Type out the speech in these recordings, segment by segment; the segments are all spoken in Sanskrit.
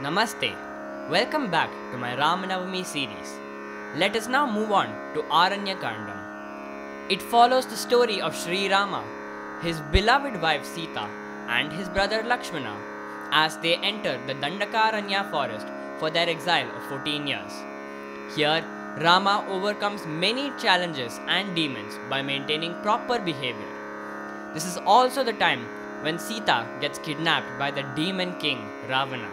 Namaste. Welcome back to my Ramanavami series. Let us now move on to Aranyakandam. It follows the story of Sri Rama, his beloved wife Sita, and his brother Lakshmana as they enter the Dandakaranya forest for their exile of 14 years. Here, Rama overcomes many challenges and demons by maintaining proper behavior. This is also the time when Sita gets kidnapped by the demon king Ravana.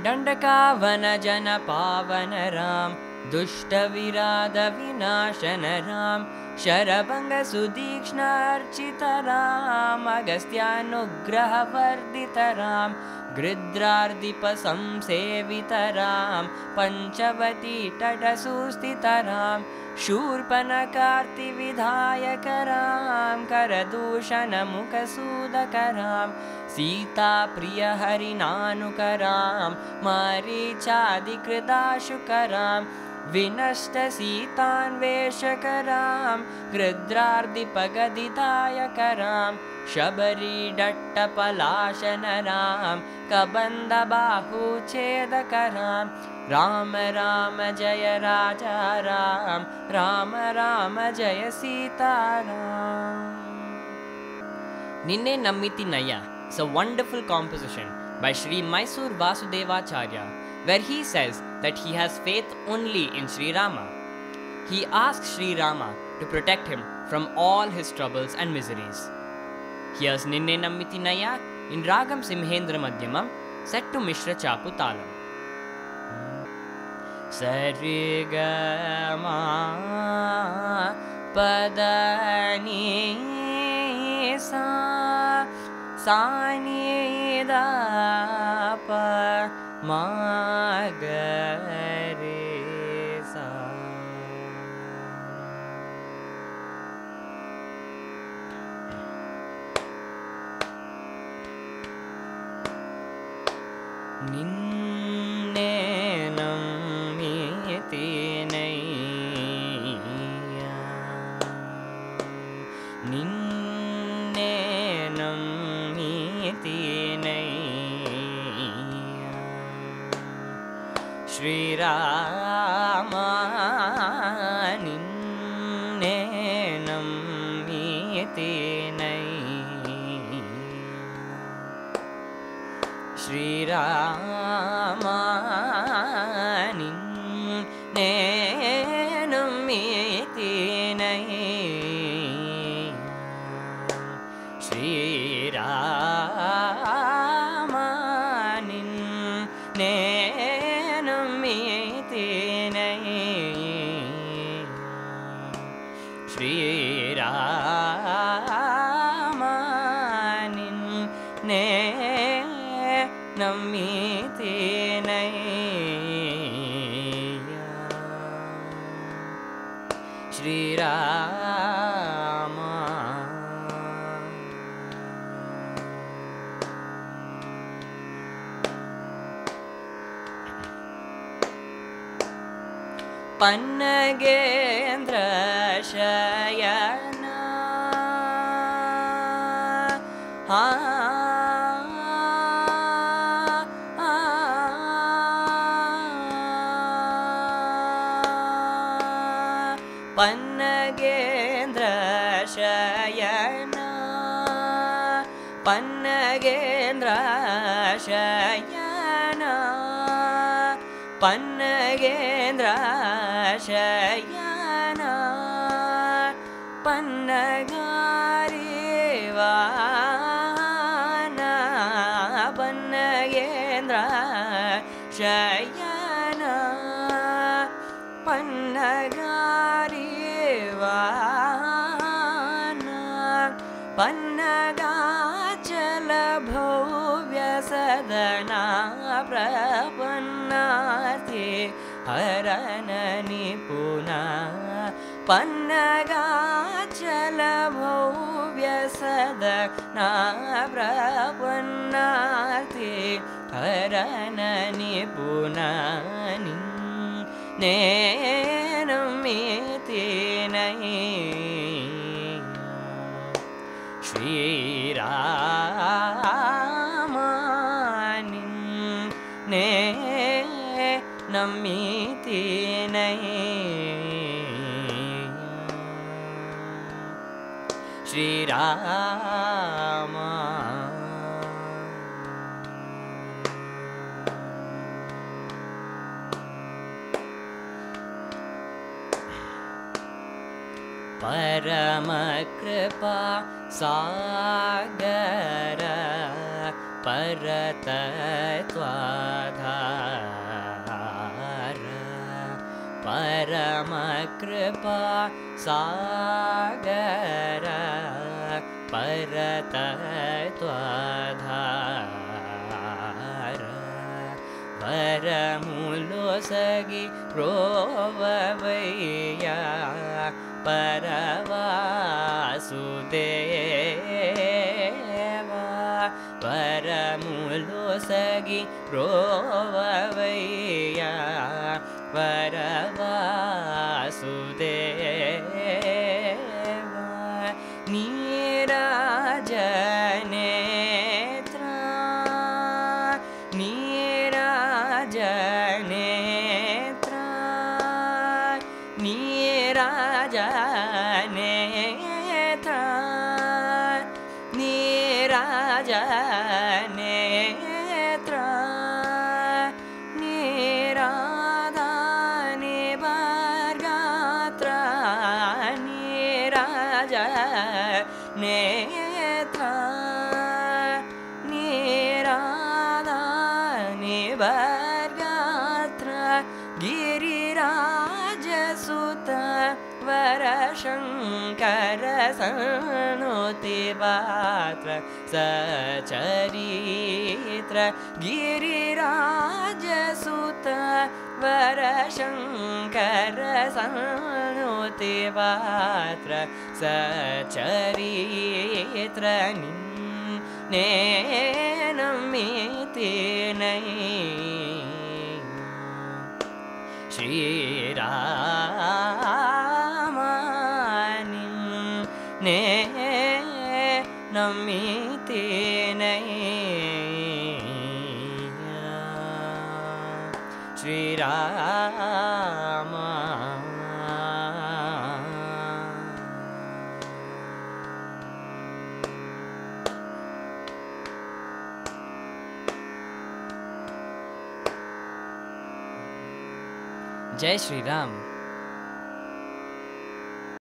दंडकावन जन पावन राम दुष्ट विराध विनाशन राम शरभंग सुदीक्ष्ण अर्चित राम अगस्त्यानुग्रह वर्धित राम गृध्रार्दिप संसेवित राम पंचवती तट सुस्थित राम शूर्पणखार्ति विधायक राम करदूषण मुख सूदक राम सीता प्रिय हरिनानुक राम मरीचादिकृदाशुक राम विनष्ट सीतान्वेषक राम गृध्रार्दिपगदिदायक राम शबरी दट्टपलाशन राम कबंध बाहुछेदक राम राम राम जय राजा राम राम राम जय Sita Ram. Ninne Nammiti Naya is a wonderful composition by Sri Mysore Vasudevacharya, where he says that he has faith only in Sri Rama. He asks Sri Rama to protect him from all his troubles and miseries. Here's Ninne Nammiti Naya in Ragam Simhendra Madhyamam set to Mishra Chapu Talam. Sari ga ma pada ni sa sa ni da pa ma ga re sa. Ninne nammiti naiya Ninne nammiti naiya Shri Rama ninne nammiti naiya Shri Rama ninne nammiti naiya Shri Rama ninne nammiti naiya Shri Rama ninne nammiti naiya Shri Rama. Pannagendra Shayana Pannagendra Shayana Pannagendra Shayana Pannagendra Shayana Pannagarivana Pannagendra Shayana Pannagarivana Pannagachala bhavya sadana prapannati harana nipuna Pannagachala bhavya sadana prapannati harana nipuna Ninne nammiti naiya Shri Rama श्रीरामा परमकृपा सागर परतत्त्वाधार परमकृपा सागर परतत्त्वाधार वरमुलोसगि रोववैया परवासुदेवा वरमुलोसगि रोववैया परवासुदेवा नीराजनेत्रा नीराजनेत्रा नीराजनेत्रा नीराजनेत्रा नीराधानिवर्गात्रा नीराजनेत्रा नीराधानिवर्गात्रा गिरिराजसुत वरशङ्कर सनुतिपात्र सचरित्र गिरिराजसुत वरशङ्कर सनुतिपात्र सचरित्र निन्नेनमिति नै श्रीरामानि ने नमिति नै श्रीरामा जय श्री राम।